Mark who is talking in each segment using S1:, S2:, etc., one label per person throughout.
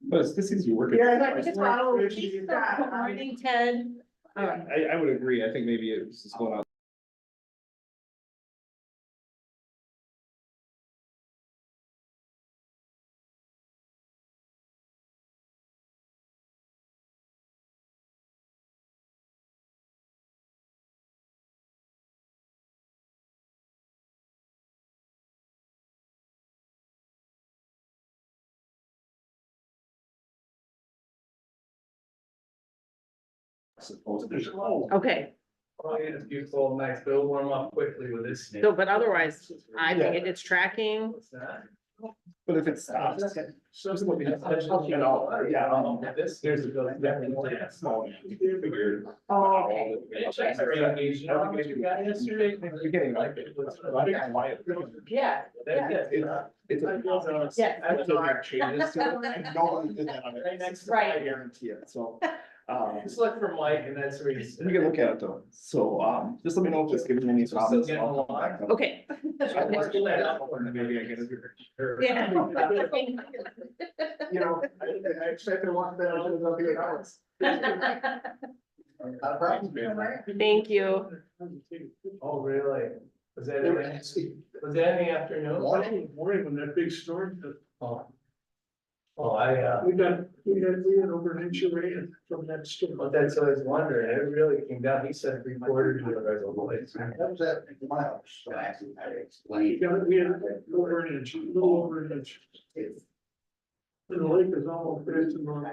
S1: But this is you working.
S2: Yeah,
S3: Good morning, Ted.
S1: I would agree. I think maybe it's just going out.
S3: Okay,
S4: Oh, yeah, it's beautiful, nice, but it'll warm up quickly with this.
S3: so, but otherwise, I think it's tracking.
S4: What's that?
S1: But if it stops. Just look at it.
S4: You know, yeah, this.
S1: There's a. Figured.
S3: Oh, okay.
S4: Yesterday.
S1: Beginning, like,
S3: Yeah.
S1: It's a.
S3: Yeah.
S1: I don't know how to change this to it, and nobody did that on
S4: Right
S1: it.
S4: next to
S3: Right.
S1: I guarantee it, so,
S4: Just look for Mike and that's where he's.
S1: we can look at it though, so, just let me know if it's giving you any
S4: So still
S1: problems.
S4: getting
S1: I'll come
S4: along?
S1: back up.
S3: Okay.
S1: Maybe I get it.
S3: Yeah.
S1: You know, I expect to want that, I'll be hours.
S3: Thank you.
S4: Oh, really? Was that, was that in the afternoon?
S2: Morning when that big storm,
S4: Oh. Oh, I,
S2: we had over an inch of rain from that storm.
S4: but that's what I was wondering, it really came down, he said 3/4 of the
S5: That was at my house, so I had to explain.
S2: We had over an inch, a little over an inch. And the lake is almost back to normal.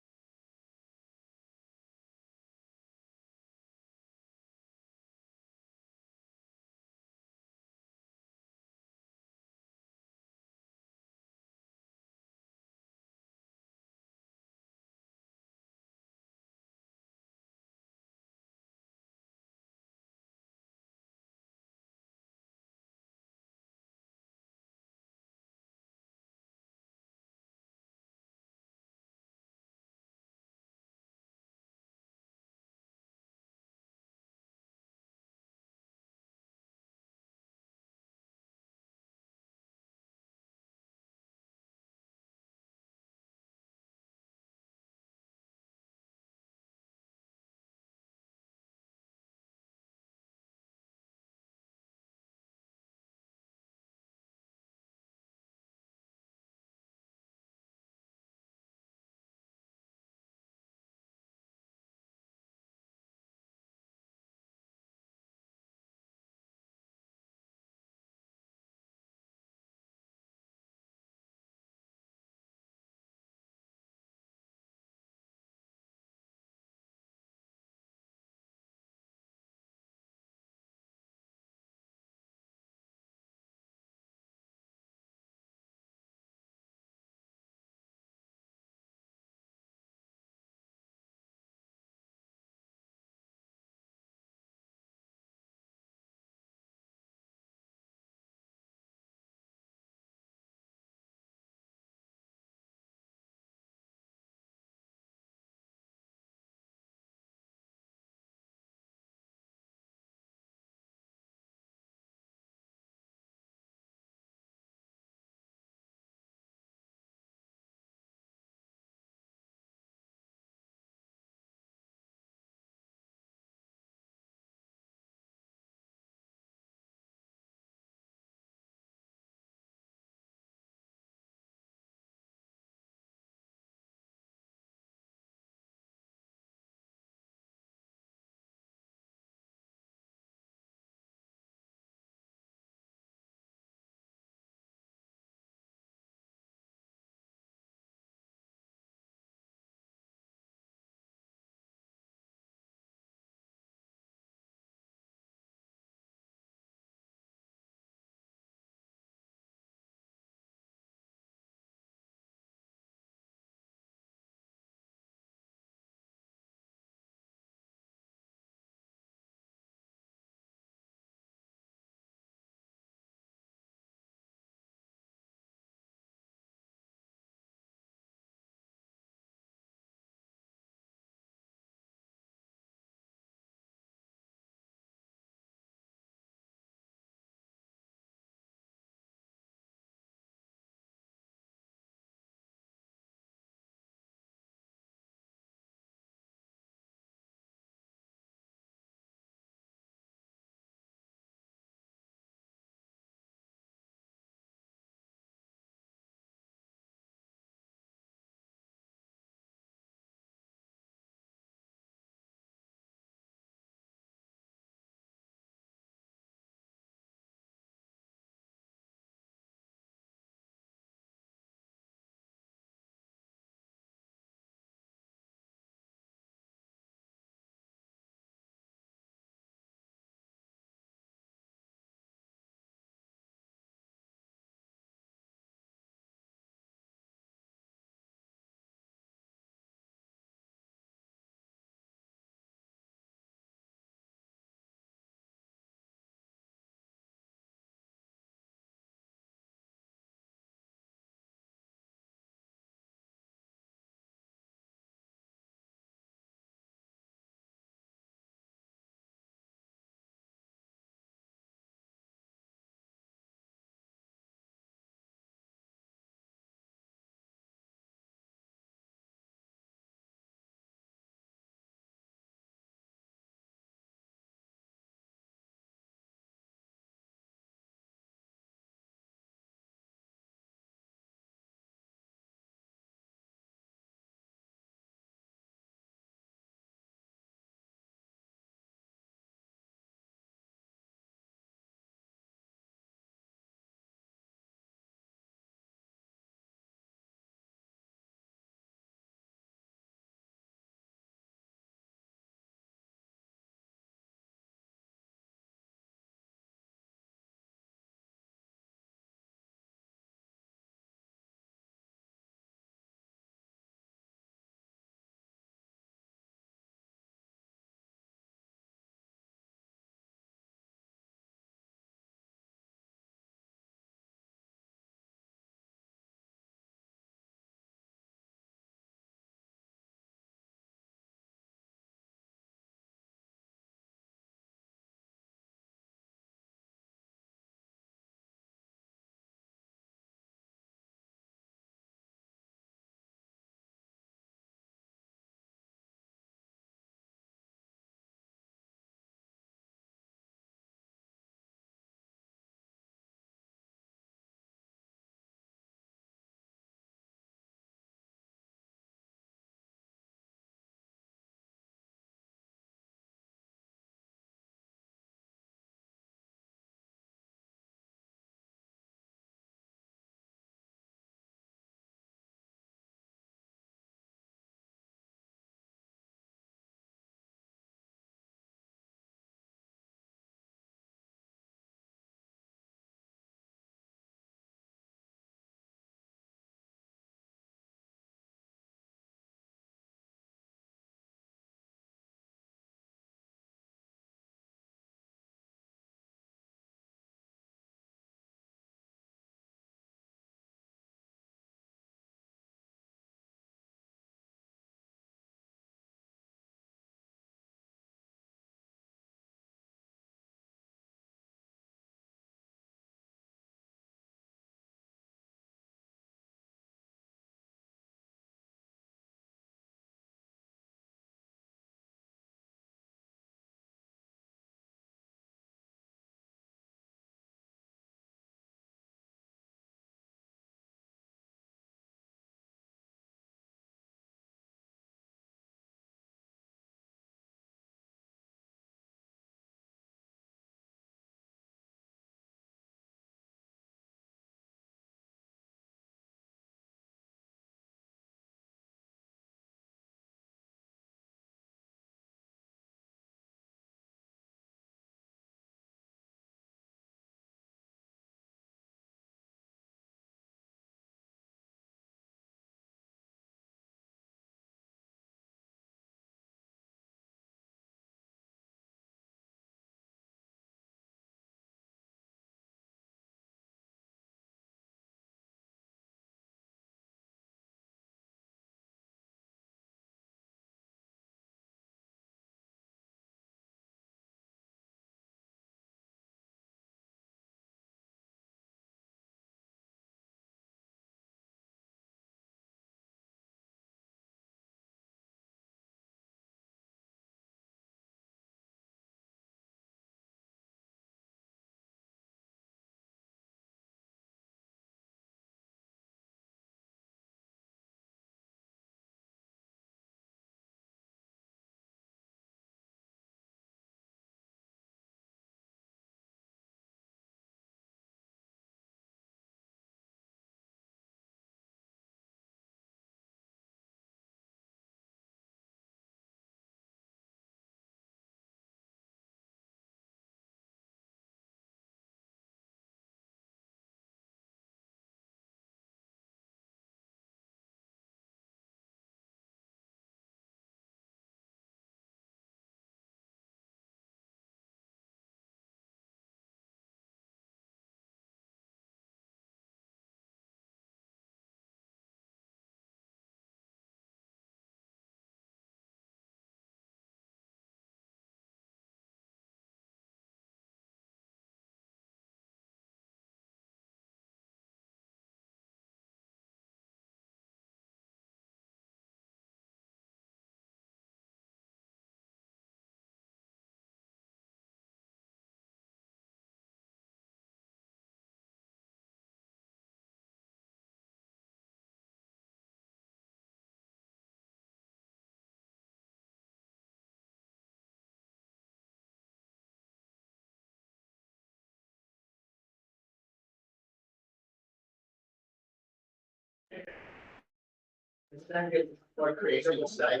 S4: What creation side?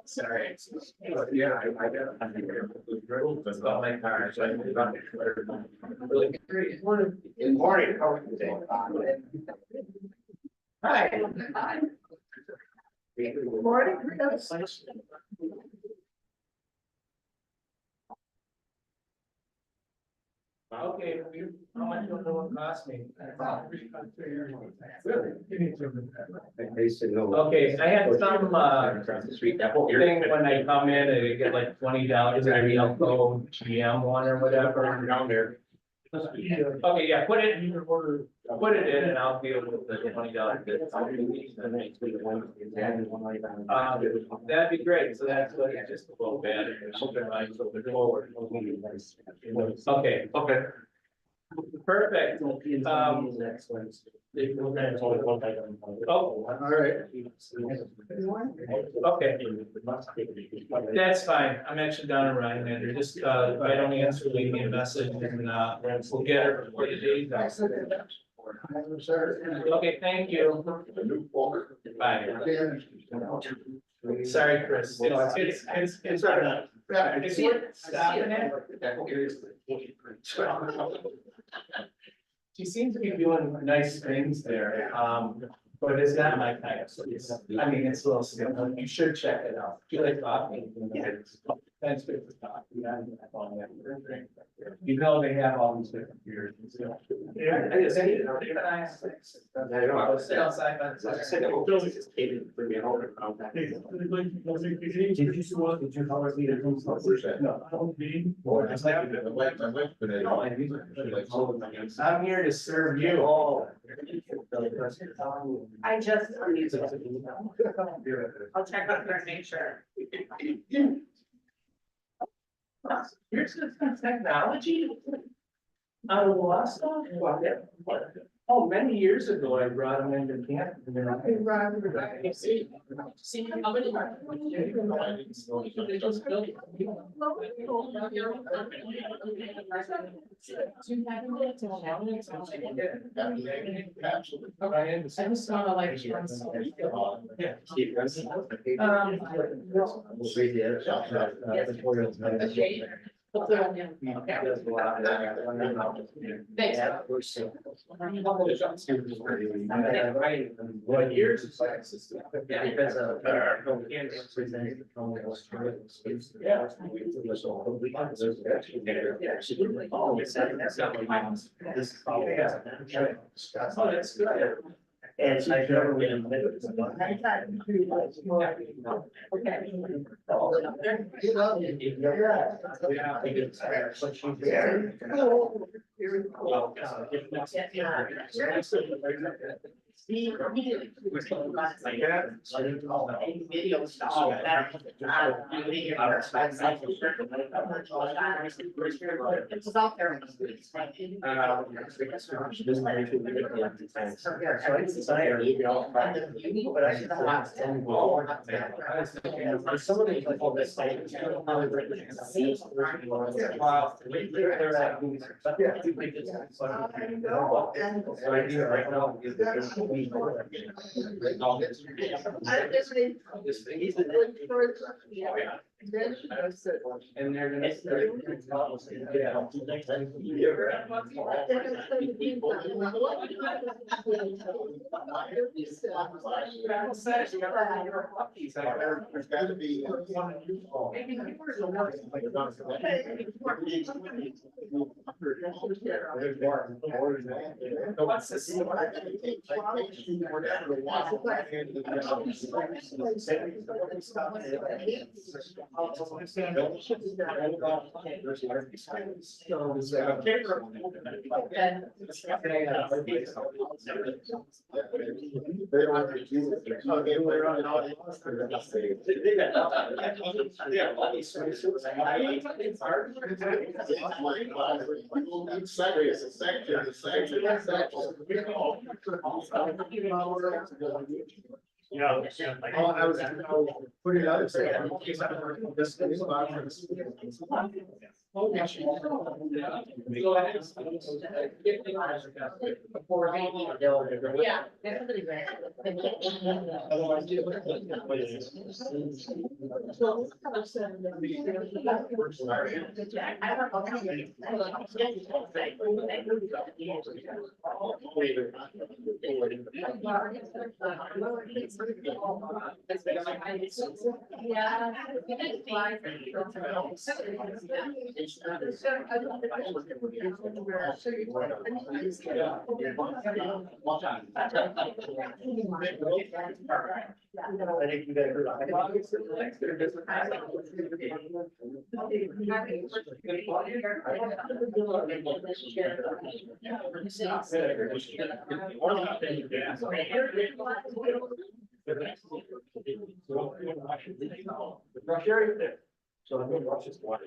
S4: Sorry. Yeah, I got. It's about my car, so I moved on. Really great.
S5: Good morning, how are you today?
S4: Hi.
S5: Morning, Chris.
S4: Okay, how much will it cost me? Okay, I had some, thing when I come in, I get like $20, maybe I'll go GM one or whatever.
S5: Down there.
S4: Okay, yeah, put it in and I'll deal with the $20. That'd be great, so that's what it's just a little bit. Forward. Okay, perfect. Oh,
S5: All right.
S4: okay, that's fine. I'm actually down in Ryan, and just, if I don't answer, leave me a message and, we'll get her for the days. Okay, thank you. Bye. Sorry, Chris. It's worth stopping it. She seems to be doing nice things there, but it's not my kind of, I mean, it's a little still, you should check it out. Do you like coffee? Thanks for the coffee. You know, they have all these different beers. Yeah, I just hate it. Sit outside.
S2: Did you see what the 2 hours later comes up? No, I don't mean.
S4: I'm here to serve you.
S3: I just. I'll check on her and make sure.
S4: Here's the technology. Out of Wausau. Oh, many years ago, I brought them into camp. And they're like, "Hey, Rob, we're back." You see how many? They just built it. I just saw like. Yeah. Thanks. What years? Yeah, because oh, that's good.
S1: And I've never been.
S3: Video style. It was out there.
S1: Some of these people that say. So I do right now.
S4: And they're gonna.
S5: There's gotta be.
S4: What's this?
S5: Yeah. Oh, I was putting it out.
S3: Yeah. Definitely.
S4: So I'm gonna watch this one.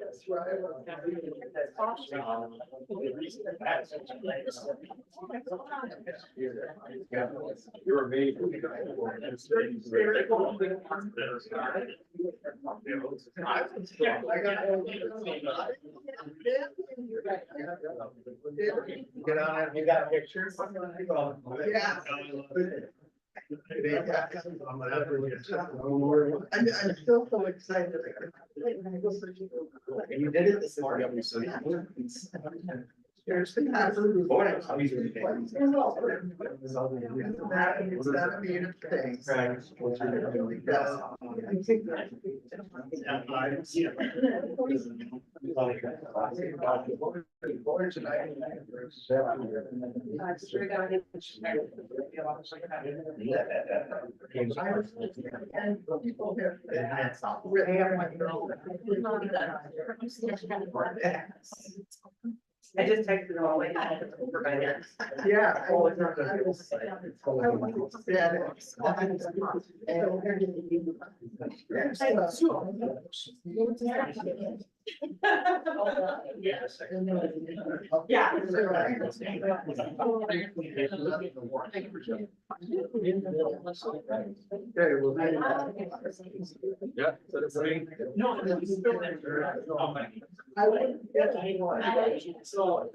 S4: You're amazing.
S5: Get on it.
S4: You got pictures?
S5: Yeah. I'm still so excited.
S4: And you did it this morning. So
S5: There's the absolute.
S4: Boy,
S5: It's gotta be a thing.
S4: Right.
S3: I just texted them all.
S5: Yeah.
S3: Yeah.
S4: Yeah. So it's like.
S3: No, it's still there.
S5: I wouldn't get anyone.
S4: So.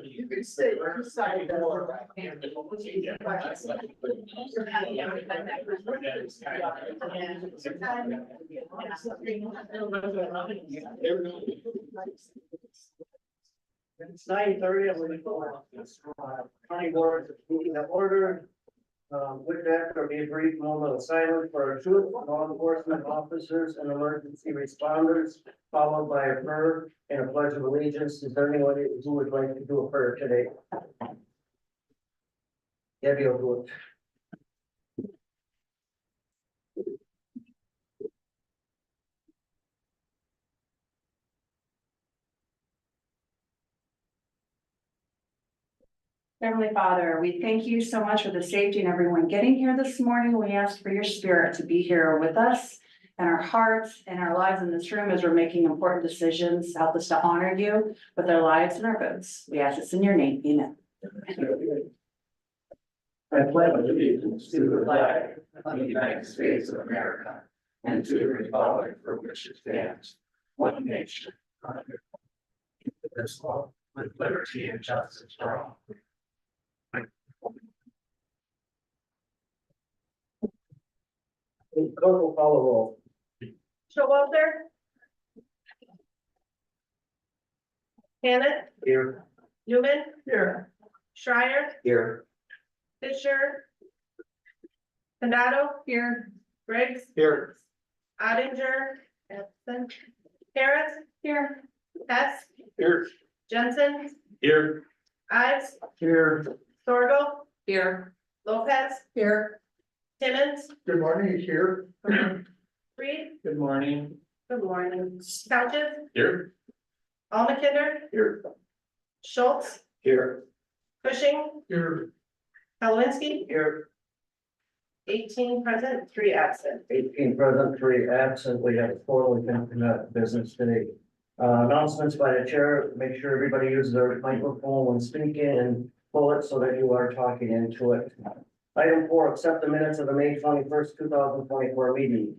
S5: You can stay inside
S2: It's 9:30, I'm going to go. County board is meeting of order. With that, there'll be a brief moment of silence for our two law enforcement officers and emergency responders, followed by a prayer and a pledge of allegiance. Is there anyone who would like to do a prayer today? Debbie will do it.
S6: Heavenly Father, we thank you so much for the safety and everyone getting here this morning. We ask for your spirit to be here with us and our hearts and our lives in this room as we're making important decisions. Help us to honor you with our lives and our votes. We ask this in your name. Amen.
S1: I pledge allegiance to the flag of the United States of America and to the republic for which it stands, one nation, under God, with liberty and justice for all.
S2: Clerk will call the roll.
S7: Showalter. Hannah,
S2: Here.
S7: Newman,
S1: Here.
S7: Schreier,
S2: Here.
S7: Fisher. Condado,
S6: Here.
S7: Briggs,
S2: Here.
S7: Ottinger, absent. Harris,
S6: Here.
S7: Hess,
S2: Here.
S7: Jensen,
S2: Here.
S7: Ives,
S2: Here.
S7: Sorgo,
S6: Here.
S7: Lopez,
S6: Here.
S7: Timmons,
S5: Good morning, here.
S7: Reed.
S4: Good morning.
S7: Good morning. Couches,
S2: Here.
S7: Almakinder,
S2: Here.
S7: Schultz,
S2: Here.
S7: Cushing,
S2: Here.
S7: Kalwinsky,
S2: Here.
S7: 18 present, 3 absent.
S2: 18 present, 3 absent. We have a formally conduct business today. Announcements by the chair, make sure everybody uses their microphone when speaking and pull it so that you are talking into it. Item 4, accept the minutes of the May 21st, 2024 meeting.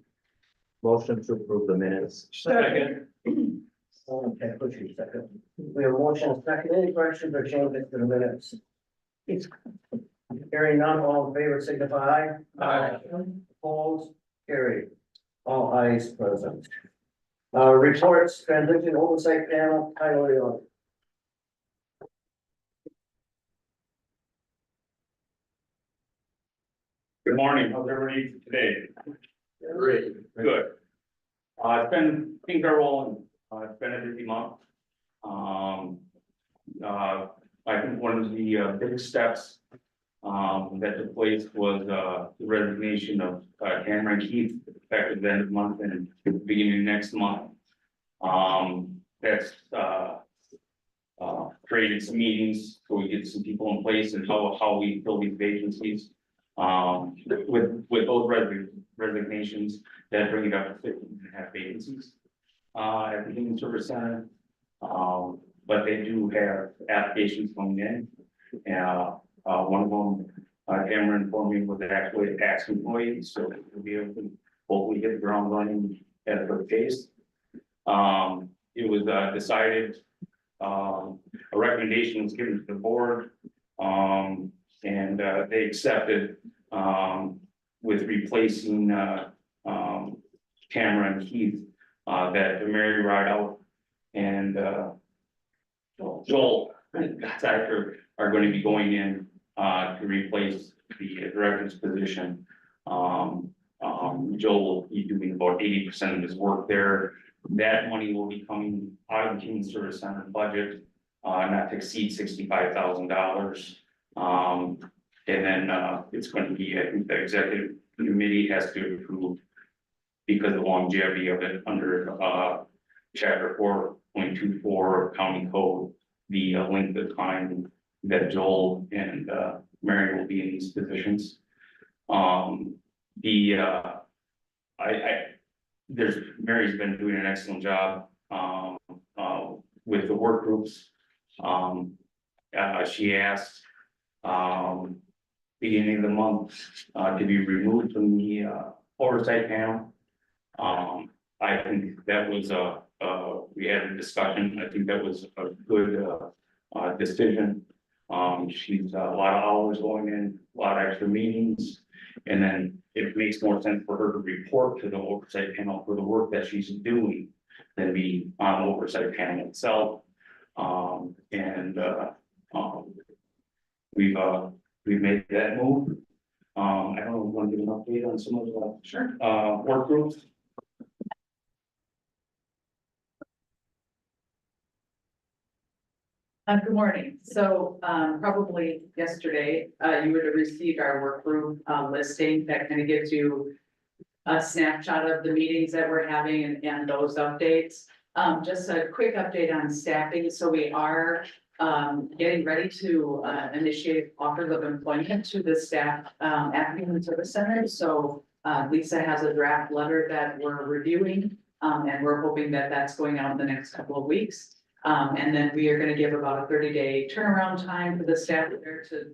S8: Motion to approve the minutes.
S4: Second.
S2: Okay, push you second. We have a motion and second. Any corrections or changes to the minutes? Hearing none, all in favor signify aye. Opposed, carried. All ayes present. Reports, transition oversight panel, Tyler Leon.
S9: Good morning, how's everybody today?
S2: Great.
S9: Good. Things are rolling, it's been a busy month. I think one of the big steps that took place was the resignation of Cameron Keith effective the end of the month and beginning of next month. That's created some meetings so we get some people in place and how we fill these vacancies. With those resignations, that bring it up to 15.5 vacancies at the Human Service Center. But they do have applications coming in. One of them, Cameron informed me, was actually a tax employee, so we'll be able to hopefully hit the ground running at a quick pace. It was decided, a recommendation was given to the board, and they accepted with replacing Cameron Keith, that Mary Rideout and Joel Thacker are going to be going in to replace the director's position. Joel will be doing about 80% of his work there. That money will be coming out of the Human Service Center budget, not to exceed $65,000. And then it's going to be, I think the executive committee has to approve, because of the longevity of it under chapter 4.24 county code, the length of time that Joel and Mary will be in these positions. Mary's been doing an excellent job with the work groups. She asked beginning of the month to be removed from the oversight panel. I think that was we had a discussion. I think that was a good decision. She's a lot of hours going in, a lot of extra meetings, and then it makes more sense for her to report to the oversight panel for the work that she's doing than be on the oversight panel itself. We've made that move. I don't know, want to give an update on some of the work groups?
S3: Good morning. So probably yesterday, you would have received our work group listing that kind of gives you a snapshot of the meetings that we're having and those updates. Just a quick update on staffing. So we are getting ready to, initiate offers of employment to the staff, at Human Service Center. So, Lisa has a draft letter that we're reviewing, and we're hoping that that's going out in the next couple of weeks. And then we are gonna give about a 30-day turnaround time for the staff there to,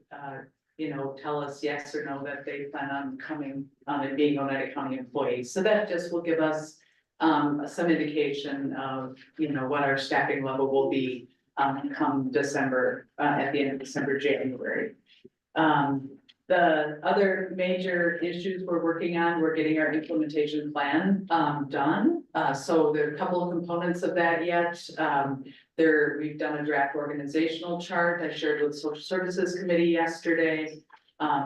S3: tell us yes or no that they plan on coming, and being Oneida County employees. So that just will give us some indication of, what our staffing level will be come December, at the end of December, January. The other major issues we're working on, we're getting our implementation plan done. So there are a couple of components of that yet. We've done a draft organizational chart I shared with Social Services Committee yesterday.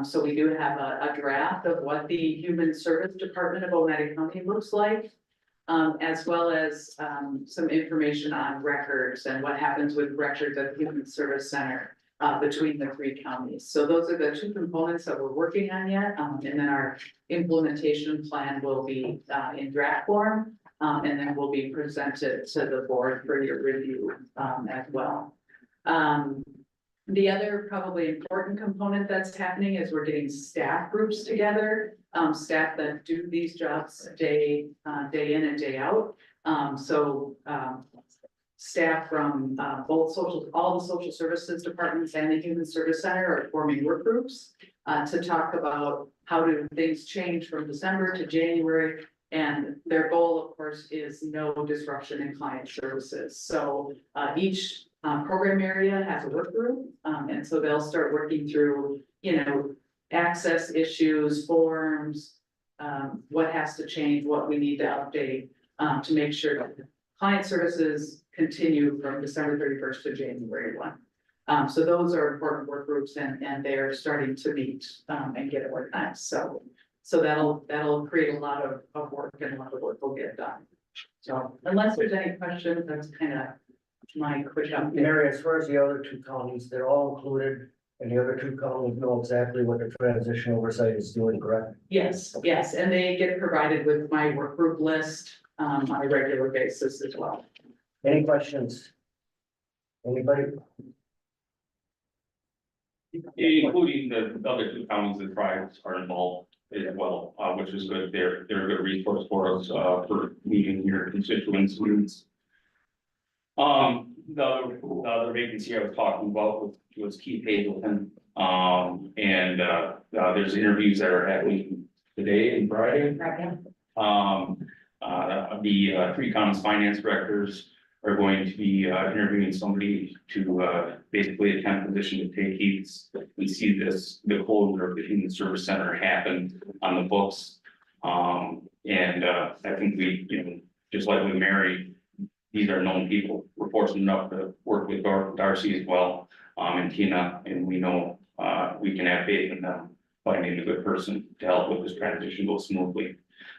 S3: So we do have a draft of what the Human Service Department of Oneida County looks like. As well as some information on records and what happens with records at the Human Service Center between the 3 counties. So those are the 2 components that we're working on yet. And then our implementation plan will be in draft form. And then will be presented to the board for your review as well. The other probably important component that's happening is we're getting staff groups together, staff that do these jobs day in and day out. Staff from all the social services departments and the Human Service Center are forming work groups to talk about how do things change from December to January. And their goal, of course, is no disruption in client services. So each program area has a work group, and so they'll start working through, access issues, forms, what has to change, what we need to update to make sure that client services continue from December 31st to January 1. So those are important work groups, and they're starting to meet and get organized. So that'll create a lot of work, and a lot of work will get done. So unless there's any questions, that's kind of my quick update.
S2: Mary, as far as the other 2 counties, they're all included, and the other 2 counties know exactly what the transition oversight is doing, correct?
S3: Yes, and they get provided with my work group list on a regular basis as well.
S2: Any questions? Anybody?
S9: Including the other 2 counties and tribes are involved as well, which is good. They're a good resource for us, for meeting your constituents. The other vacancy I was talking about was Keith Hazelton. There's interviews that are happening today and Friday. The 3 counties finance directors are going to be interviewing somebody to basically attempt position to take Keith's. We see the closure of the Human Service Center happen on the books. I think we, just like with Mary, these are known people. We're fortunate enough to work with Darcy as well, and Tina, and we know we can have faith in them finding a good person to help with this transition go smoothly.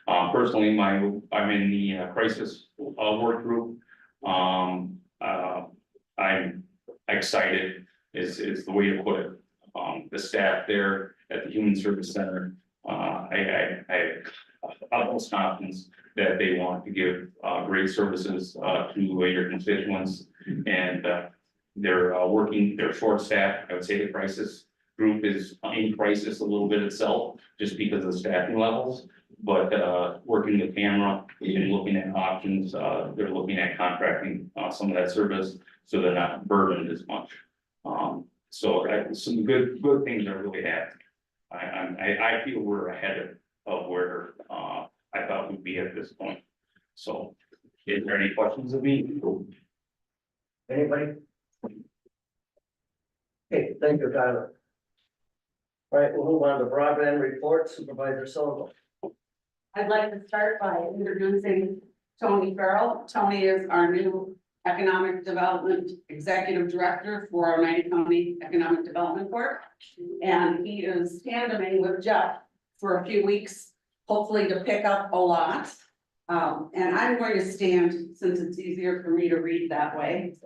S9: Personally, I'm in the crisis work group. I'm excited is the way to put it. The staff there at the Human Service Center, I have utmost confidence that they want to give great services to your constituents, and they're short staffed. I would say the crisis group is in crisis a little bit itself, just because of the staffing levels. But working with Tamara and looking at options, they're looking at contracting some of that service, so they're not burdened as much. So some good things are really happening. I feel we're ahead of where I thought we'd be at this point. So, is there any questions of me?
S2: Anybody? Okay, thank you, Tyler. All right, we'll move on to broadband report. Supervisor Sullivan.
S10: I'd like to start by introducing Tony Farrell. Tony is our new Economic Development Executive Director for our Oneida County Economic Development Board. And he is tandeming with Jeff for a few weeks, hopefully to pick up a lot. And I'm going to stand since it's easier for me to read that way.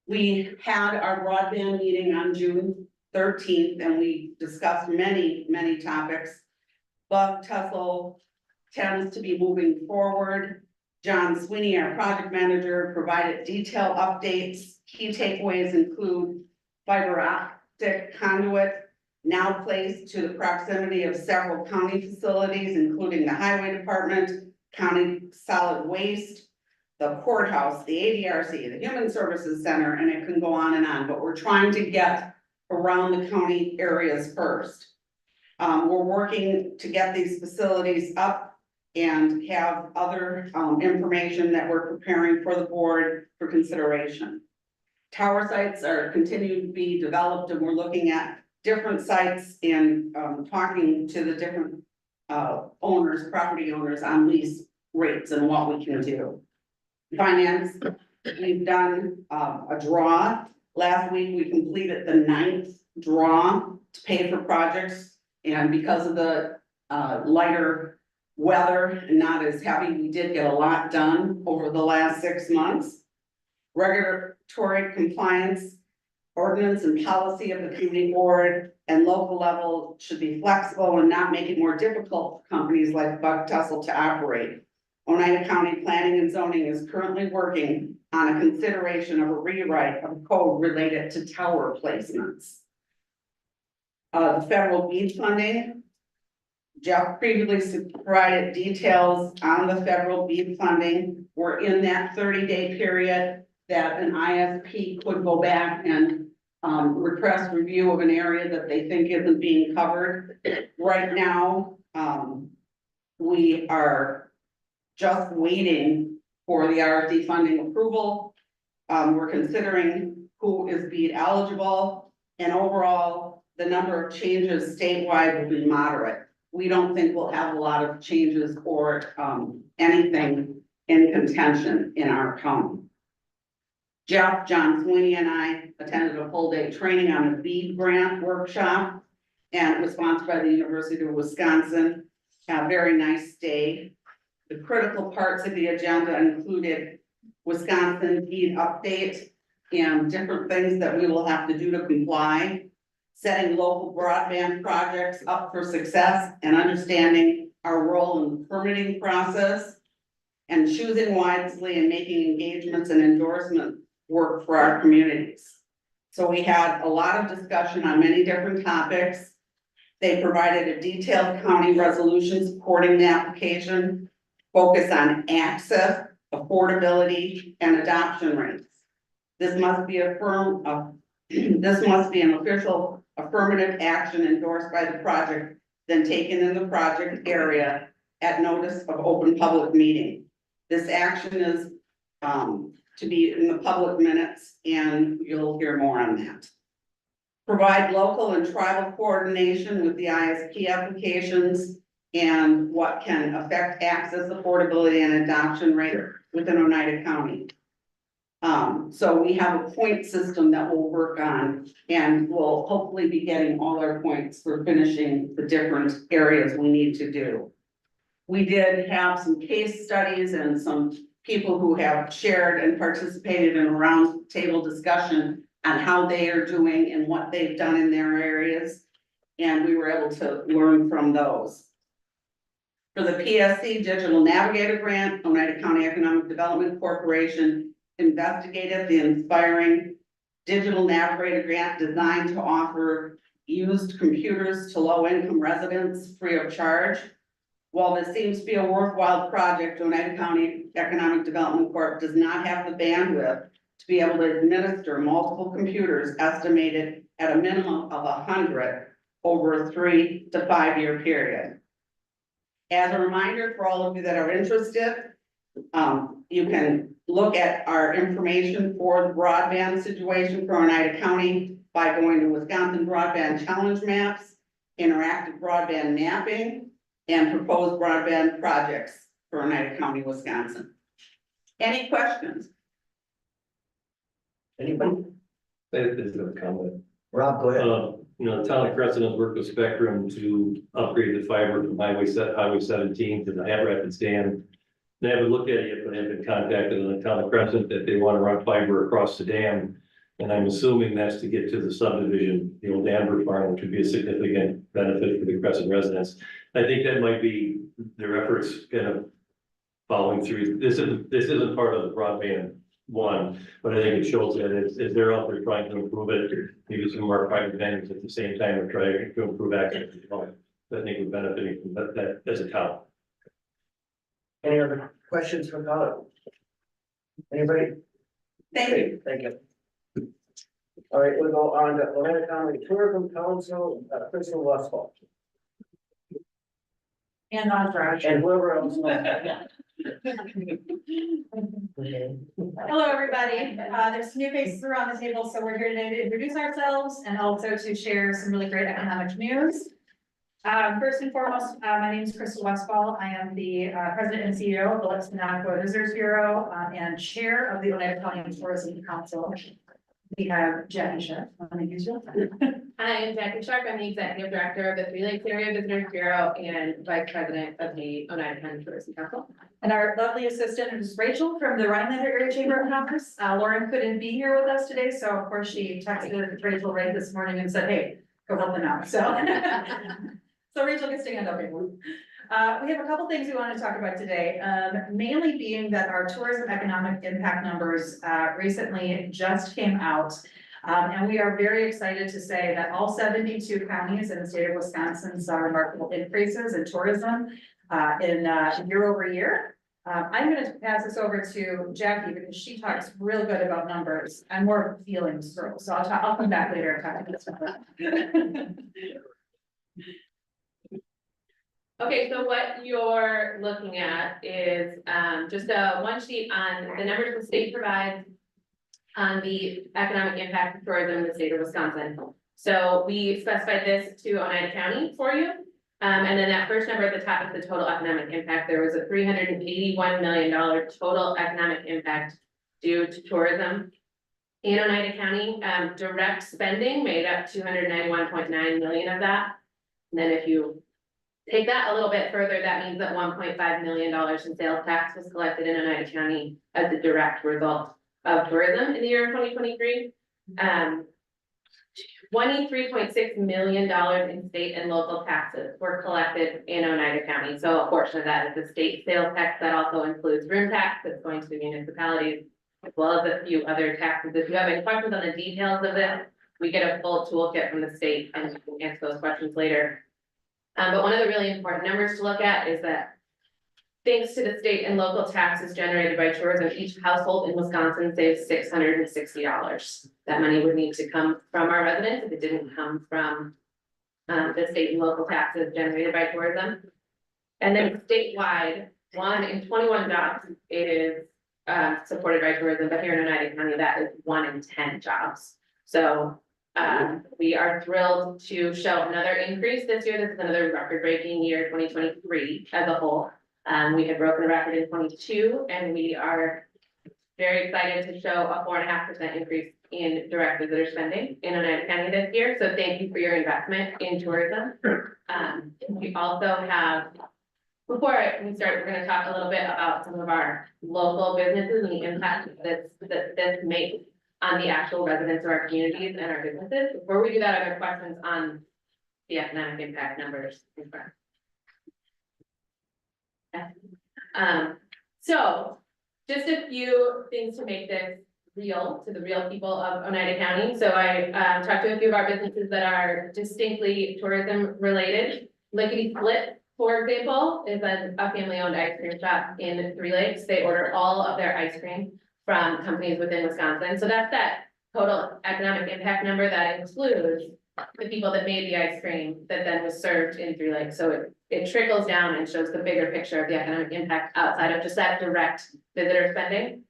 S10: We had our broadband meeting on June 13th, and we discussed many topics. Bug tussle tends to be moving forward. John Sweeney, our project manager, provided detailed updates. Key takeaways include fiber optic conduit now placed to the proximity of several county facilities, including the highway department, county solid waste, the courthouse, the ADRC, the Human Services Center, and it can go on, but we're trying to get around the county areas first. We're working to get these facilities up and have other, information that we're preparing for the board for consideration. Tower sites are continuing to be developed, and we're looking at different sites and, talking to the different, owners, property owners on lease rates and what we can do. Finance, we've done, a draw. Last week, we completed the 9th draw to pay for projects. And because of the, lighter weather and not as heavy, we did get a lot done over the last 6 months. Regulatory compliance, ordinance and policy of the community board and local level should be flexible and not make it more difficult for companies like Buck Tussle to operate. Oneida County Planning and Zoning is currently working on a consideration of a rewrite of code related to tower placements. The federal BEAD funding. Jeff previously provided details on the federal BEAD funding. We're in that 30-day period that an ISP could go back and request review of an area that they think isn't being covered. Right now, we are just waiting for the RFD funding approval. We're considering who is BEAD eligible, and overall, the number of changes statewide will be moderate. We don't think we'll have a lot of changes or anything in contention in our county. Jeff, John Sweeney, and I attended a full day training on the BEAD grant workshop, and it was sponsored by the University of Wisconsin. A very nice day. The critical parts of the agenda included Wisconsin BEAD update and different things that we will have to do to comply, setting local broadband projects up for success and understanding our role in the permitting process, and choosing wisely and making engagements and endorsement work for our communities. So we had a lot of discussion on many different topics. They provided a detailed county resolution supporting the application, focus on access, affordability, and adoption rates. This must be an official affirmative action endorsed by the project, then taken in the project area at notice of open public meeting. This action is to be in the public minutes, and you'll hear more on that. Provide local and tribal coordination with the ISP applications and what can affect access, affordability, and adoption rate within Oneida County. So we have a point system that we'll work on, and we'll hopefully be getting all our points for finishing the different areas we need to do. We did have some case studies and some people who have shared and participated in a round table discussion on how they are doing and what they've done in their areas. And we were able to learn from those. For the PSC Digital Navigator Grant, Oneida County Economic Development Corporation investigated the Inspiring Digital Navigator Grant designed to offer used computers to low-income residents free of charge. While this seems to be a worthwhile project, Oneida County Economic Development Corp does not have the bandwidth to be able to administer multiple computers estimated at a minimum of 100 over a 3 to 5 year period. As a reminder for all of you that are interested, you can look at our information for the broadband situation for Oneida County by going to Wisconsin Broadband Challenge Maps, Interactive Broadband Mapping, and Proposed Broadband Projects for Oneida County, Wisconsin. Any questions?
S2: Anybody?
S11: This is a comment.
S2: Rob, go ahead.
S11: The town of Crescent has worked with Spectrum to upgrade the fiber from Highway 17 to the Hatt Rapids Dam. They haven't looked at it yet, but have been contacted on the town of Crescent that they want to run fiber across the dam. And I'm assuming that's to get to the subdivision, the old Amber Farm, which would be a significant benefit for the Crescent residents. I think that might be their efforts kind of following through. This isn't part of the broadband one, but I think it shows that as they're out there trying to improve it, maybe some more private vendors at the same time are trying to improve access to the I think we're benefiting from that as a town.
S2: Any other questions for Colin? Anybody?
S6: Thank you.
S2: Thank you. All right, we'll go on to Atlantic County Tourism Council, Crystal Westfall,
S6: And Entourage.
S2: and whoever else.
S12: Hello, everybody. There's some new faces around the table, so we're here today to introduce ourselves and also to share some really great economic news. First and foremost, my name is Crystal Westfall. I am the president and CEO of the Biloxi Navajo Visitors Bureau and chair of the Oneida County Tourism Council. We have Jackie Sharp.
S13: Hi, I'm Jackie Sharp. I'm the executive director of the Three Lakes Area Visitors Bureau and vice president of the Oneida County Tourism Council.
S12: And our lovely assistant is Rachel from the Rhinelander Area Chamber of Commerce. Lauren couldn't be here with us today, so of course she texted Rachel right this morning and said, hey, go help them out. So, so Rachel can stand up here. We have a couple things we want to talk about today, mainly being that our tourism economic impact numbers recently just came out. And we are very excited to say that all 72 counties in the state of Wisconsin saw remarkable increases in tourism in year over year. I'm going to pass this over to Jackie because she talks real good about numbers. I'm more of a feelings girl, so I'll come back later and talk about this.
S13: Okay, so what you're looking at is just a one sheet on the numbers the state provides on the economic impact of tourism in the state of Wisconsin. So we specified this to Oneida County for you. And then that first number at the top is the total economic impact. There was a $381 million total economic impact due to tourism in Oneida County. Direct spending made up $291.9 million of that. And then if you take that a little bit further, that means that $1.5 million in sales tax was collected in Oneida County as a direct result of tourism in the year of 2023. $23.6 million in state and local taxes were collected in Oneida County. So a portion of that is the state sales tax that also includes room tax that's going to the municipalities, as well as a few other taxes. If you have any questions on the details of this, we get a full toolkit from the state and we can answer those questions later. But one of the really important numbers to look at is that thanks to the state and local taxes generated by tourism, each household in Wisconsin saves $660. That money would need to come from our residents if it didn't come from the state and local taxes generated by tourism. And then statewide, 1 in 21 jobs is supported by tourism, but here in Oneida County, that is 1 in 10 jobs. So we are thrilled to show another increase this year. This is another record-breaking year, 2023 as a whole. We had broken a record in 22, and we are very excited to show a 4.5% increase in direct visitor spending in Oneida County this year. So thank you for your investment in tourism. We also have, before we start, we're going to talk a little bit about some of our local businesses and the impact that this makes on the actual residents of our communities and our businesses. Before we do that, are there questions on the economic impact numbers? So just a few things to make this real to the real people of Oneida County. So I talked to a few of our businesses that are distinctly tourism related. Lickety Split, for example, is a family owned ice cream shop in Three Lakes. They order all of their ice cream from companies within Wisconsin. So that's that total economic impact number that includes the people that made the ice cream that then was served in Three Lakes. So it trickles down and shows the bigger picture of the economic impact outside of just that direct visitor spending.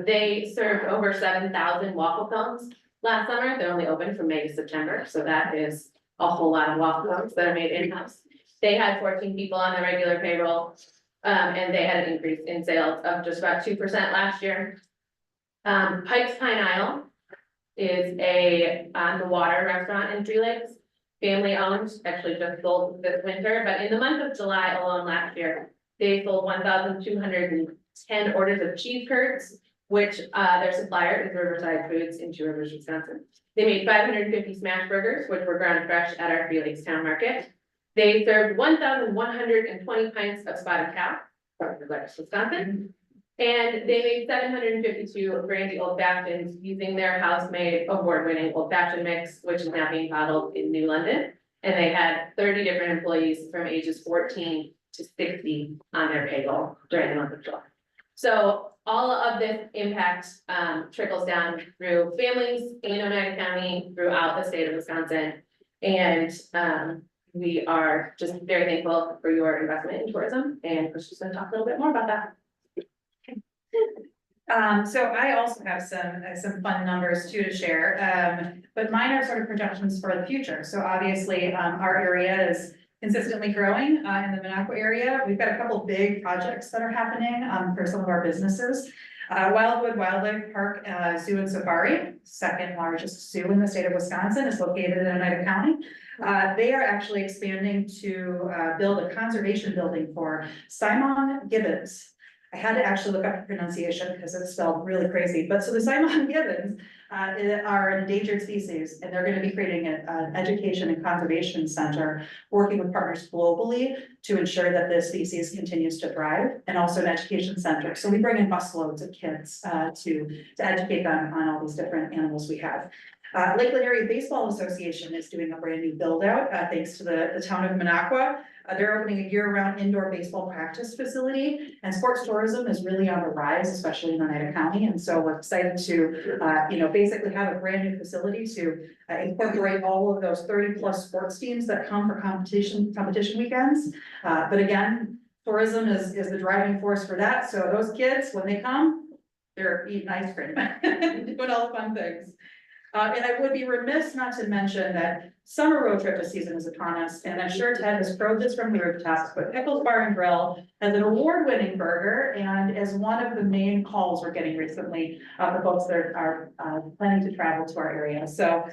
S13: They served over 7,000 waffle cones last summer. They're only open from May to September. So that is a whole lot of waffle cones that are made in-house. They had 14 people on the regular payroll. And they had an increase in sales of just about 2% last year. Pike's Pine Isle is a on the water restaurant in Three Lakes, family owned, actually just sold this winter, but in the month of July alone last year, they sold 1,210 orders of cheese curds, which their supplier is Riverside Foods in Two Rivers, Wisconsin. They made 550 smash burgers, which were ground fresh at our Three Lakes Town Market. They served 1,120 pints of spotted cow, part of Wisconsin. And they made 752 brandy old fashions using their house-made award-winning old fashioned mix, which is now being bottled in New London. And they had 30 different employees from ages 14 to 60 on their payroll during the month of July. So all of this impact trickles down through families in Oneida County, throughout the state of Wisconsin. And we are just very thankful for your investment in tourism, and Christian's gonna talk a little bit more about that.
S12: So I also have some fun numbers too to share, but mine are sort of projections for the future. So obviously, our area is consistently growing, in the Minocqua area. We've got a couple big projects that are happening, for some of our businesses. Wildwood Wildlife Park, Zoo and Safari, second largest zoo in the state of Wisconsin, is located in Oneida County. They are actually expanding to, build a conservation building for Simon gibbons. I had to actually look up the pronunciation because it's spelled really crazy, but so the Simon gibbons are an endangered species, and they're gonna be creating an education and conservation center, working with partners globally to ensure that this species continues to thrive, and also an education center. So we bring in busloads of kids to educate them on all these different animals we have. Lakeland Area Baseball Association is doing a brand new build out, thanks to the town of Minocqua. They're opening a year-round indoor baseball practice facility, and sports tourism is really on the rise, especially in Oneida County. And so we're excited to, basically have a brand new facility to incorporate all of those 30+ sports teams that come for competition weekends. But again, tourism is the driving force for that. So those kids, when they come, they're eating ice cream, doing all the fun things. And I would be remiss not to mention that summer road trip season is upon us, and I'm sure Ted has crowed this from the rooftops, but Pickles Bar and Grill has an award-winning burger, and is one of the main calls we're getting recently, for folks that are planning to travel to our area. So,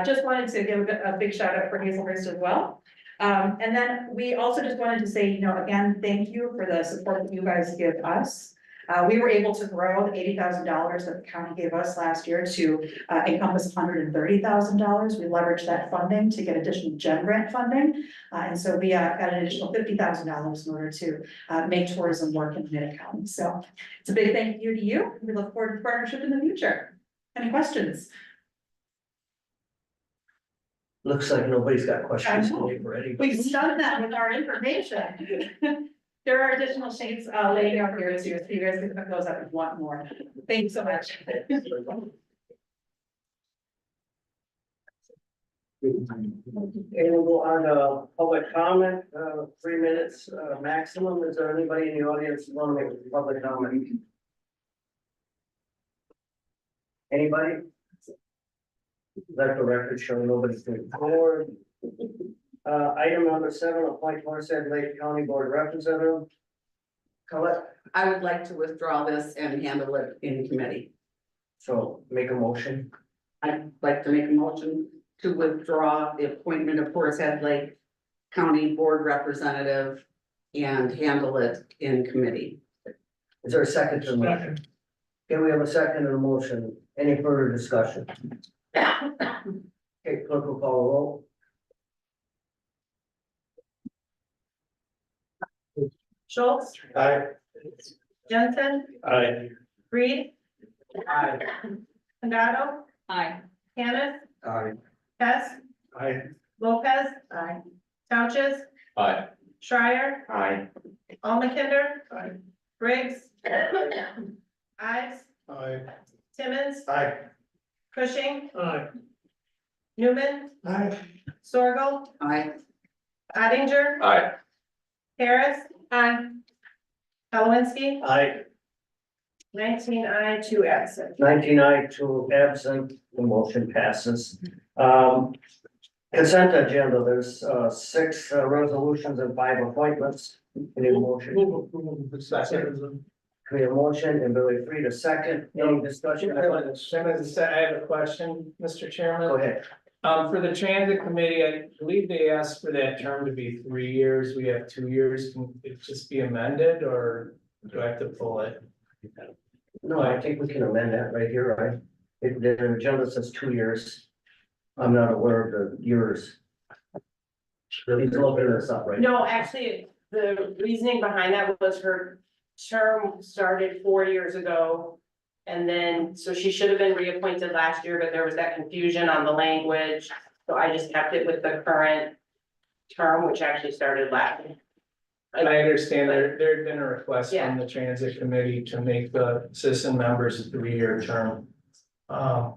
S12: just wanted to give a big shout out for Hazelhurst as well. And then we also just wanted to say, again, thank you for the support that you guys give us. We were able to grow the $80,000 that the county gave us last year to encompass $130,000. We leveraged that funding to get additional GEM grant funding. And so we got an additional $50,000 in order to make tourism work in Oneida County. So it's a big thank you to you. We look forward to partnership in the future. Any questions?
S2: Looks like nobody's got questions
S12: I know.
S2: for anybody.
S12: We've done that with our information. There are additional sheets laying out here too, so you guys can pick those up if you want more. Thank you so much.
S2: And we'll go on to public comment, 3 minutes maximum. Is there anybody in the audience who want to make a public comment? Anybody? Let the record show nobody's been forward. Item number 7, appoint Horsehead Lake County Board Representative. Colette,
S10: I would like to withdraw this and handle it in committee.
S2: so make a motion.
S10: I'd like to make a motion to withdraw the appointment of Horsehead Lake County Board Representative and handle it in committee.
S2: Is there a second to the motion? Okay, we have a second to the motion. Any further discussion? Okay, clerk will call a roll.
S7: Schultz,
S2: Aye.
S7: Jensen,
S11: Aye.
S7: Reed,
S2: Aye.
S7: Condado,
S10: Aye.
S7: Canis,
S2: Aye.
S7: Hess,
S2: Aye.
S7: Lopez,
S10: Aye.
S7: Couches,
S11: Aye.
S7: Schreier,
S9: Aye.
S7: Almakinder,
S2: Aye.
S7: Briggs, Ives,
S2: Aye.
S7: Timmons,
S2: Aye.
S7: Cushing,
S2: Aye.
S7: Newman,
S2: Aye.
S7: Sorgel,
S10: Aye.
S7: Ottinger,
S11: Aye.
S7: Harris, Kalowinski,
S2: Aye.
S7: 19 aye, 2 absent.
S2: 19 aye, 2 absent, the motion passes. Consent agenda, there's 6 resolutions and 5 appointments. Any motion? We have a motion and Billy Free to second. Any discussion?
S4: I have a question, Mr. Chairman.
S2: Go ahead.
S4: For the transit committee, I believe they asked for that term to be 3 years. We have 2 years. Can it just be amended, or do I have to pull it?
S2: No, I think we can amend that right here, right? If the agenda says 2 years. I'm not aware of the years. He's looking this up right now.
S7: No, actually, the reasoning behind that was her term started 4 years ago. And then, so she should have been reappointed last year, but there was that confusion on the language. So I just kept it with the current term, which actually started last.
S4: And I understand there had been a request from the transit committee to make the citizen members a 3-year term.
S7: But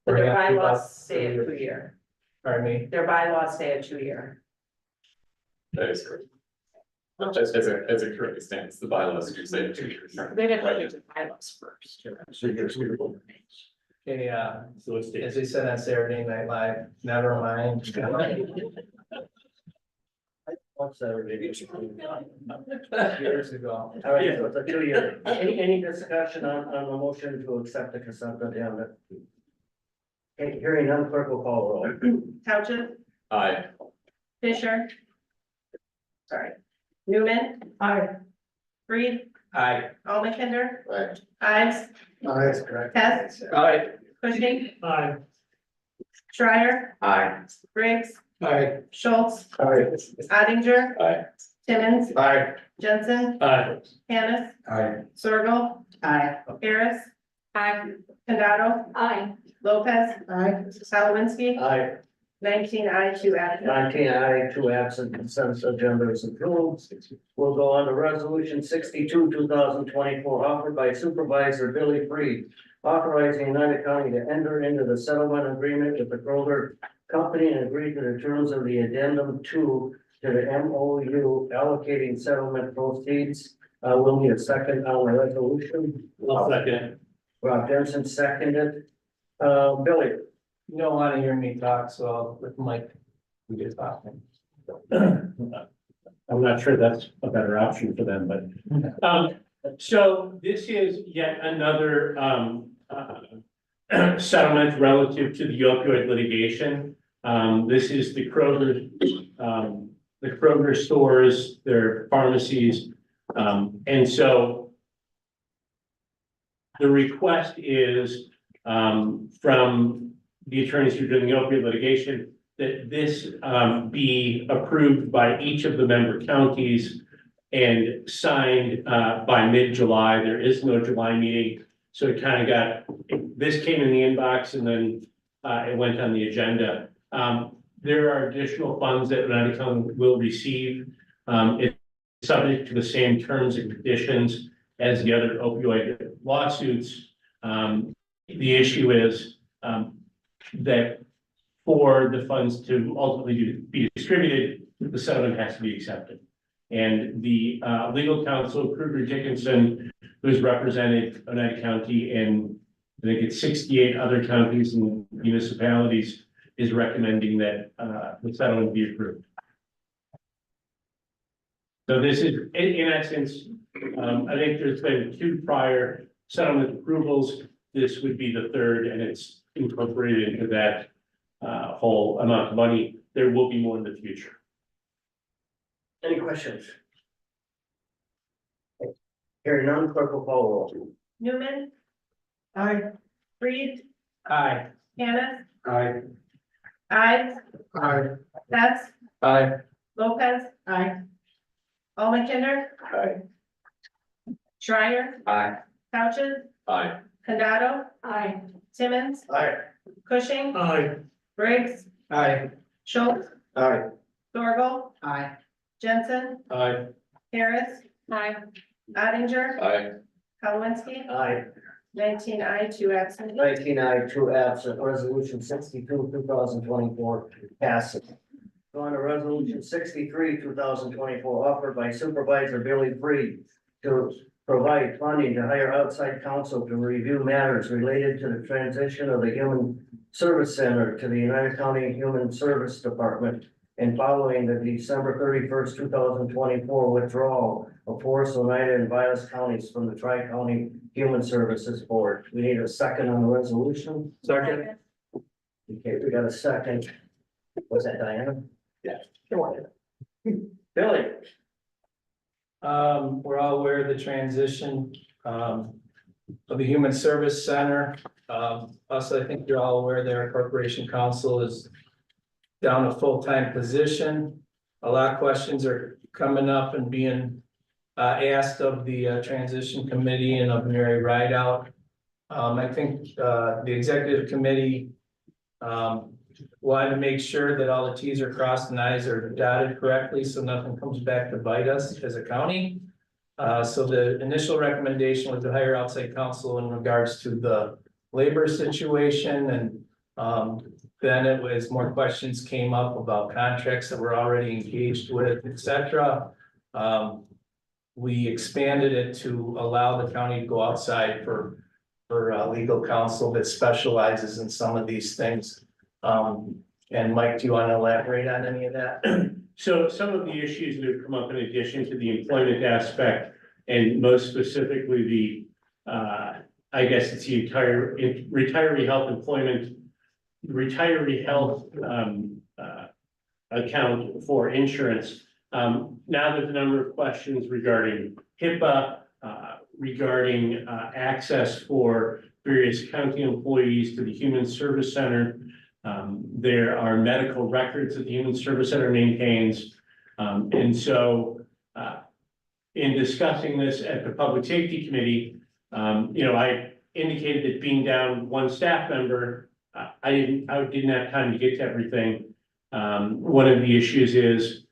S7: their bylaws say a 2-year.
S4: Pardon me?
S7: Their bylaws say a 2-year.
S14: That is correct. As it currently stands, the bylaws do say 2 years.
S7: They didn't look at the bylaws first.
S4: Okay,
S11: So it's
S4: as they said on Saturday Night Live, never mind.
S2: What's that already?
S4: Years ago.
S2: All right, so it's a 2-year. Any discussion on the motion to accept the consent agenda? Okay, hearing none, clerk will call roll.
S7: Township,
S14: Aye.
S7: Fisher. Sorry, Newman. Aye. Reed,
S4: Aye.
S7: Almakinder,
S5: Right.
S7: Ives,
S5: That's correct.
S7: Hess,
S4: Aye.
S7: Cushing,
S4: Aye.
S7: Schreier,
S8: Aye.
S7: Briggs,
S4: Aye.
S7: Schultz,
S2: Aye.
S7: Ottinger.
S4: Aye.
S7: Timmons,
S5: Aye.
S7: Jensen,
S11: Aye.
S7: Hannah,
S5: Aye.
S7: Sorgal,
S10: Aye.
S7: Harris. Aye. Condado. Aye. Lopez. Aye. Salawinski.
S2: Aye.
S7: 19 aye, 2 absent.
S2: 19 aye, 2 absent, consent agenda is approved. We'll go on to resolution 62, 2024, offered by Supervisor Billy Freed, authorizing United County to enter into the settlement agreement with the Kroger Company and agree to the terms of the addendum 2 to the MOU allocating settlement proceeds. We'll need a second on the resolution.
S11: I'll second.
S2: Rob Jensen seconded. Billy.
S4: You don't want to hear me talk, so I'll let Mike. We get talking.
S11: I'm not sure that's a better option for them, but, so this is yet another, settlement relative to the opioid litigation. This is the Kroger stores, their pharmacies, and so the request is, from the attorneys who are doing the opioid litigation, that this be approved by each of the member counties and signed by mid-July. There is no July meeting, so it kind of this came in the inbox and then it went on the agenda. There are additional funds that United County will receive. It's subject to the same terms and conditions as the other opioid lawsuits. The issue is that for the funds to ultimately be distributed, the settlement has to be accepted. And the legal counsel, Kruger Dickinson, who's represented Oneida County and I think it's 68 other counties and municipalities, is recommending that the settlement be approved. So this is, in essence, I think there's been 2 prior settlement approvals. This would be the 3rd, and it's incorporated into that whole amount of money. There will be more in the future.
S2: Any questions? Hearing none, clerk will call roll.
S7: Newman. Aye. Reed,
S4: Aye.
S7: Hannah,
S5: Aye.
S7: Ives,
S5: Aye.
S7: Hess,
S4: Aye.
S7: Lopez. Aye. Almakinder.
S2: Aye.
S7: Schreier,
S8: Aye.
S7: Couches,
S14: Aye.
S7: Condado. Aye. Timmons,
S2: Aye.
S7: Cushing,
S11: Aye.
S7: Briggs,
S4: Aye.
S7: Schultz,
S2: Aye.
S7: Sorgal,
S10: Aye.
S7: Jensen,
S11: Aye.
S7: Harris. Aye. Ottinger,
S14: Aye.
S7: Salawinski.
S2: Aye.
S7: 19 aye, 2 absent.
S2: 19 aye, 2 absent, resolution 62, 2024 passes. Go on to resolution 63, 2024, offered by Supervisor Billy Freed to provide funding to hire outside counsel to review matters related to the transition of the Human Service Center to the United County Human Service Department and following the December 31st, 2024 withdrawal of Forest, Oneida, and Vilas counties from the Tri-County Human Services Board. We need a second on the resolution.
S4: Second.
S2: Okay, we got a second. Was that Diana?
S14: Yeah.
S2: Billy.
S4: We're all aware of the transition, of the Human Service Center. Also, I think you're all aware that our Corporation Council is down a full-time position. A lot of questions are coming up and being asked of the transition committee and of Mary Rideout. I think the executive committee wanted to make sure that all the Ts are crossed and Is are dotted correctly, so nothing comes back to bite us as a county. So the initial recommendation was to hire outside counsel in regards to the labor situation, and then it was more questions came up about contracts that we're already engaged with, et cetera. We expanded it to allow the county to go outside for legal counsel that specializes in some of these things. And Mike, do you want to elaborate on any of that?
S15: So some of the issues that have come up in addition to the employment aspect, and most specifically the, I guess it's the entire retiree health employment, retiree health, account for insurance. Now there's a number of questions regarding HIPAA, regarding, access for various county employees to the Human Service Center. There are medical records that the Human Service Center maintains. And so, in discussing this at the Public Safety Committee, I indicated that being down one staff member, I didn't have time to get to everything. One of the issues is,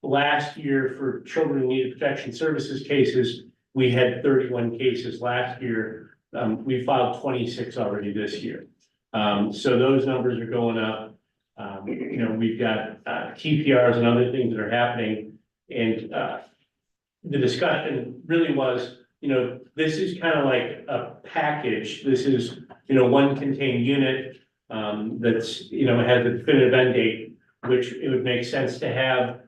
S15: last year for children in need of protection services cases, we had 31 cases last year. We filed 26 already this year. So those numbers are going up. We've got TPRs and other things that are happening. And the discussion really was, this is kind of like a package. This is, one contained unit that's, has a definitive end date, which it would make sense to have,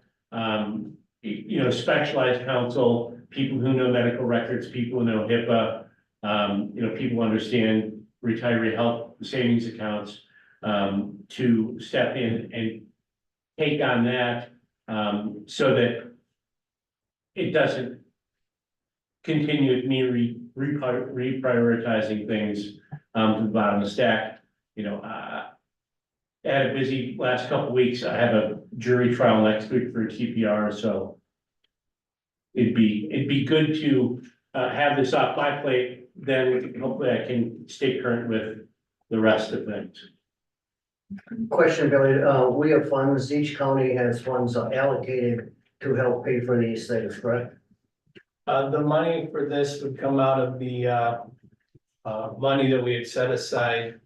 S15: specialized counsel, people who know medical records, people who know HIPAA, people who understand retiree health savings accounts, to step in and take on that, so that it doesn't continue with me reprioritizing things, to the bottom of the stack. I had a busy last couple of weeks. I have a jury trial next week for a TPR, so it'd be good to have this off my plate. Then hopefully I can stay current with the rest of things.
S2: Question, Billy, we have funds, each county has funds allocated to help pay for these things, correct?
S4: The money for this would come out of the money that we had set aside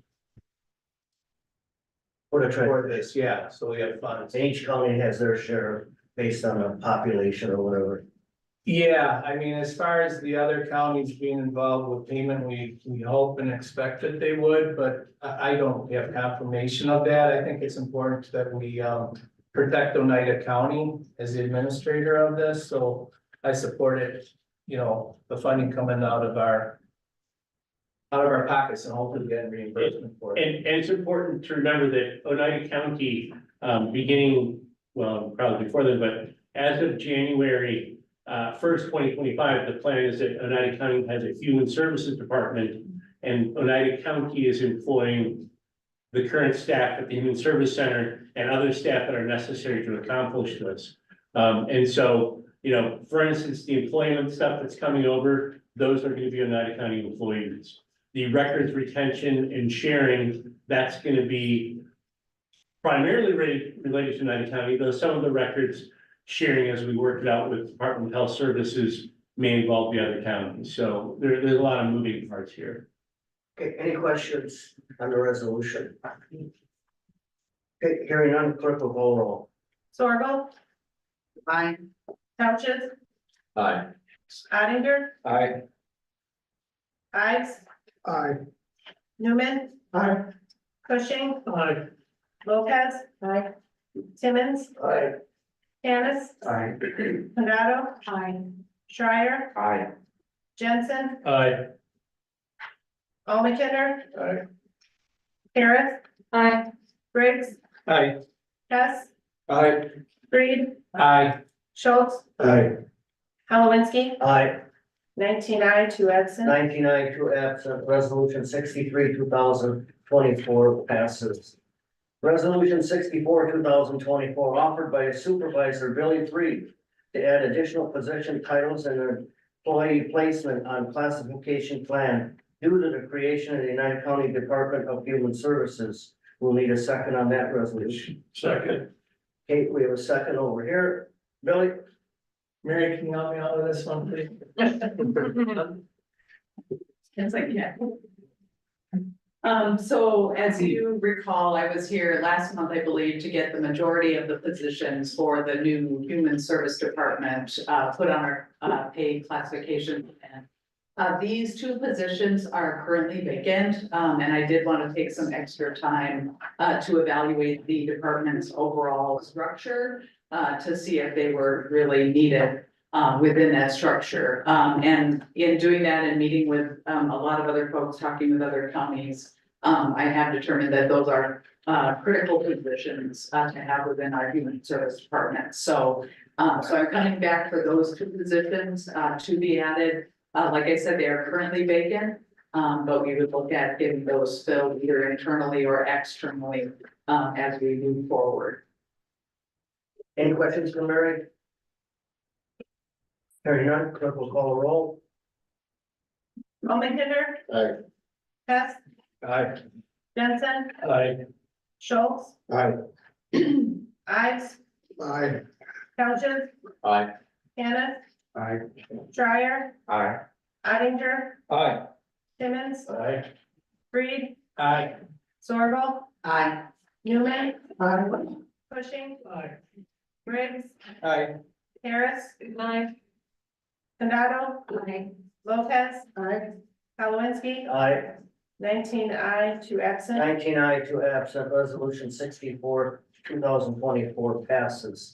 S4: for this, yeah, so we have funds.
S2: Each county has their share based on the population or whatever.
S4: Yeah, I mean, as far as the other counties being involved with payment, we hope and expect that they would, but I don't have confirmation of that. I think it's important that we protect Oneida County as the administrator of this, so I support it, the funding coming out of our pockets and hopefully getting reimbursement for it.
S15: And it's important to remember that Oneida County, beginning, well, probably before then, but as of January 1st, 2025, the plan is that Oneida County has a human services department, and Oneida County is employing the current staff at the Human Service Center and other staff that are necessary to accomplish this. And so, for instance, the employment stuff that's coming over, those are going to be Oneida County employees. The records retention and sharing, that's going to be primarily related to Oneida County, though some of the records sharing as we work it out with Department of Health Services may involve the other counties. So there's a lot of moving parts here.
S2: Okay, any questions on the resolution? Okay, hearing none, clerk will call roll.
S7: Sorbo,
S10: Aye.
S7: Townshend,
S14: Aye.
S7: Ottinger,
S14: Aye.
S7: Ives,
S2: Aye.
S7: Newman,
S2: Aye.
S7: Cushing,
S2: Aye.
S7: Lopez, Timmons,
S2: Aye.
S7: Canis,
S2: Aye.
S7: Pagano,
S12: Aye.
S7: Schreier,
S14: Aye.
S7: Jensen,
S4: Aye.
S7: Almaketter,
S2: Aye.
S7: Harris,
S12: Aye.
S7: Briggs,
S4: Aye.
S7: Hess,
S4: Aye.
S7: Reed,
S4: Aye.
S7: Schultz,
S2: Aye.
S7: Halowinski,
S2: Aye.
S7: 19 aye, 2 absent.
S2: 99, 2 absent, resolution 63, 2024 passes. Resolution 64, 2024, offered by Supervisor Billy Freed to add additional position titles and employee placement on classification plan due to the creation of the United County Department of Human Services. We'll need a second on that resolution.
S11: Second.
S2: Kate, we have a second over here. Billy?
S4: Mary, can you help me out with this one, please?
S3: It's like, yeah. So as you recall, I was here last month, I believe, to get the majority of the positions for the new Human Service Department, put on our, pay classification plan. These two positions are currently vacant, and I did want to take some extra time, to evaluate the department's overall structure, to see if they were really needed, within that structure. And in doing that and meeting with, a lot of other folks, talking with other counties, I have determined that those are, critical positions, to have within our Human Service Department. So I'm coming back for those two positions, to be added. Like I said, they are currently vacant, but we would look at getting those filled either internally or externally, as we move forward.
S2: Any questions for Mary? Hearing none, clerk will call a roll.
S7: Almahinder.
S5: Aye.
S7: Hess,
S11: Aye.
S7: Jensen,
S11: Aye.
S7: Schultz,
S5: Aye.
S7: Ives,
S5: Aye.
S7: Felches,
S14: Aye.
S7: Kenneth,
S5: Aye.
S7: Dryer,
S8: Aye.
S7: Ottinger,
S11: Aye.
S7: Simmons,
S11: Aye.
S7: Reed,
S11: Aye.
S7: Zorgel,
S3: Aye.
S7: Newman,
S5: Aye.
S7: Cushing,
S11: Aye.
S7: Briggs,
S4: Aye.
S7: Harris, Condado, Lopez, Kalowinski,
S2: Aye.
S7: 19 aye, 2 absent.
S2: 19 aye, 2 absent, resolution 64, 2024 passes.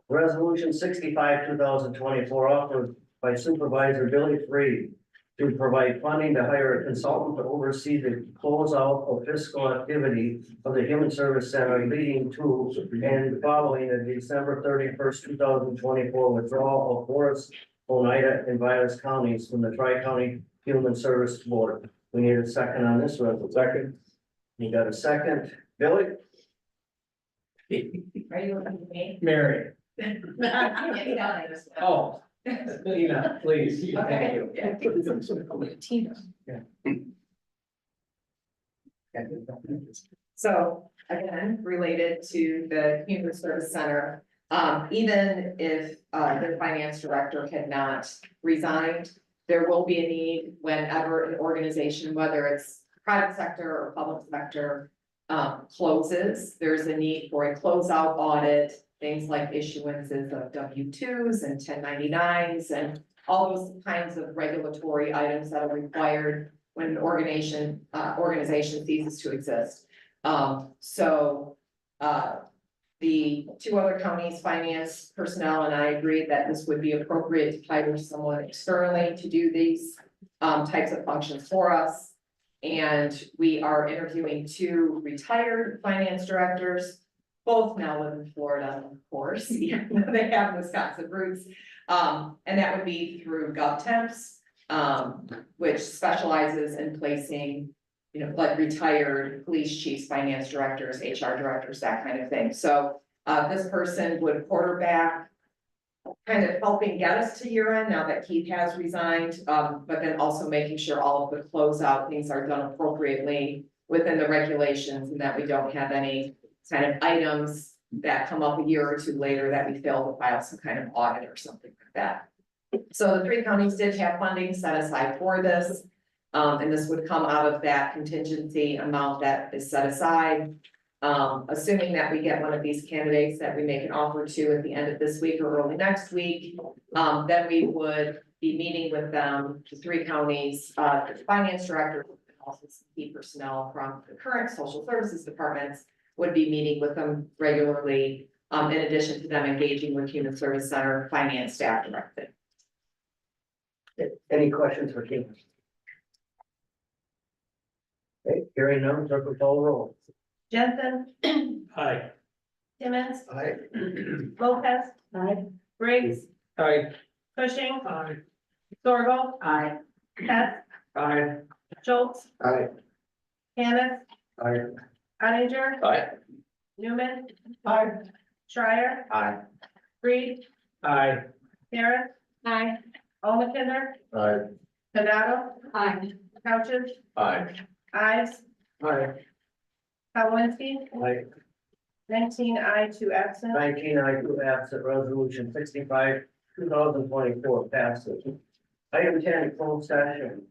S2: Resolution 65, 2024 offered by Supervisor Billy Freed to provide funding to hire a consultant to oversee the closeout of fiscal activity of the Human Service Center leading to and following the December 31st, 2024 withdrawal of Forest, Oneida, and Vilas counties from the Tri-County Human Service Board. We need a second on this one. Second. You got a second, Billy?
S7: Are you looking at me?
S4: Mary.
S7: Oh.
S4: Oh, Nina, please. Thank you.
S16: So again, related to the Human Service Center, even if the finance director had not resigned, there will be a need whenever an organization, whether it's private sector or public sector, closes, there's a need for a closeout audit, things like issuances of W-2s and 1099s and all those kinds of regulatory items that are required when an organization ceases to exist. The two other counties' finance personnel and I agreed that this would be appropriate to hire someone externally to do these types of functions for us. And we are interviewing 2 retired finance directors, both now live in Florida, of course, even though they have Wisconsin roots. And that would be through GovTemps, which specializes in placing, like retired police chiefs, finance directors, HR directors, that kind of thing. So this person would quarterback, kind of helping get us to year end now that Keith has resigned, but then also making sure all of the closeout things are done appropriately within the regulations and that we don't have any kind of items that come up a year or 2 later that we fail to file some kind of audit or something like that. So the 3 counties did have funding set aside for this. And this would come out of that contingency amount that is set aside. Assuming that we get one of these candidates that we make an offer to at the end of this week or early next week, then we would be meeting with them, the 3 counties, the finance director, and also some key personnel from the current social services departments would be meeting with them regularly, in addition to them engaging with Human Service Center finance staff directly.
S2: Any questions for Keith? Okay, hearing none, clerk will call the roll.
S7: Jensen,
S11: Aye.
S7: Simmons,
S5: Aye.
S7: Lopez, Briggs,
S4: Aye.
S7: Cushing,
S11: Aye.
S7: Zorgel,
S3: Aye.
S7: Hess,
S11: Aye.
S7: Schultz,
S5: Aye.
S7: Kenneth,
S5: Aye.
S7: Ottinger,
S14: Aye.
S7: Newman,
S4: Aye.
S7: Schreier,
S8: Aye.
S7: Reed,
S4: Aye.
S7: Harris. Aye. Paul McKinnon.
S5: Aye.
S7: Benado. Aye. Couches.
S14: Aye.
S7: Ayes.
S2: Aye.
S7: Kowinski.
S2: Aye.
S7: 19 aye, 2 absent.
S2: 19 I 2 absent, resolution 65, 2024 passes. Item 10, closed session.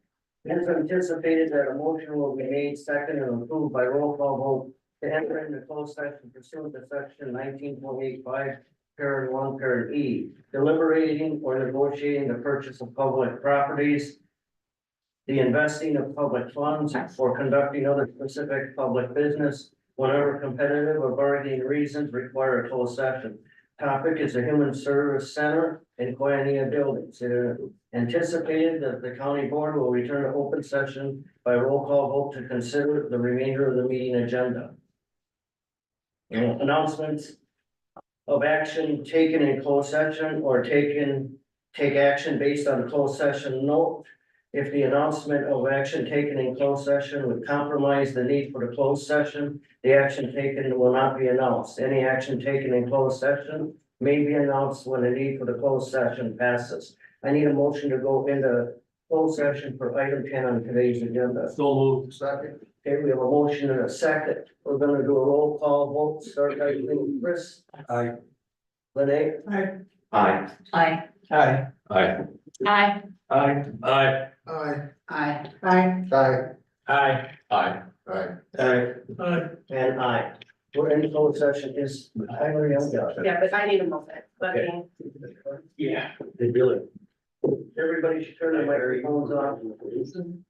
S2: It is anticipated that a motion will be made second and approved by roll call vote to enter into closed session pursuant to section 19.85, parent 1, parent E, deliberating or negotiating the purchase of public properties, the investing of public funds, or conducting other specific public business whenever competitive or bargaining reasons require a closed session. Topic is the Human Service Center in Koinonia Buildings. It is anticipated that the county board will return to open session by roll call vote to consider the remainder of the meeting agenda. Announcements of action taken in closed session or take action based on closed session note. If the announcement of action taken in closed session would compromise the need for the closed session, the action taken will not be announced. Any action taken in closed session may be announced when the need for the closed session passes. I need a motion to go into closed session for item 10 on today's agenda.
S11: So moved.
S5: Second.
S2: Okay, we have a motion and a second. We're gonna do a roll call vote. Start by Chris.
S11: Aye.
S2: Lene.
S8: Aye.
S6: Aye.
S11: Aye.
S6: Aye.
S13: Aye.
S11: Aye. Aye.
S5: Aye.
S6: Aye.
S5: Aye.
S2: Aye.
S14: Aye.
S5: Aye.
S2: Aye. And aye. We're in closed session. Is Hillary on?
S7: Yeah, but I need a moment. Let me.
S11: Yeah, they really.
S2: Everybody should turn their microphones on.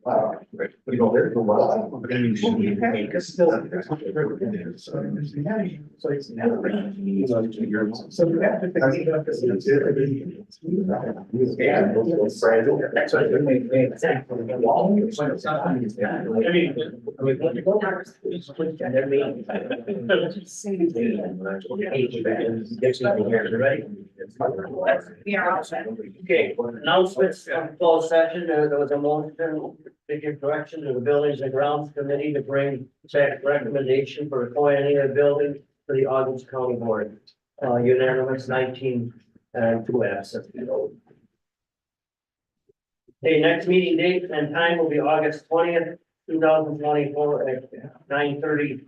S5: Wow. We go there for a while. So you have to.
S2: Okay, announcements of closed session, there was a motion to give direction to the Buildings and Grounds Committee to bring back recommendation for the Koinonia building for the Ogden County Board. Unanimous 19 and 2 absent. Okay, next meeting date and time will be August 20th, 2024 at 9:30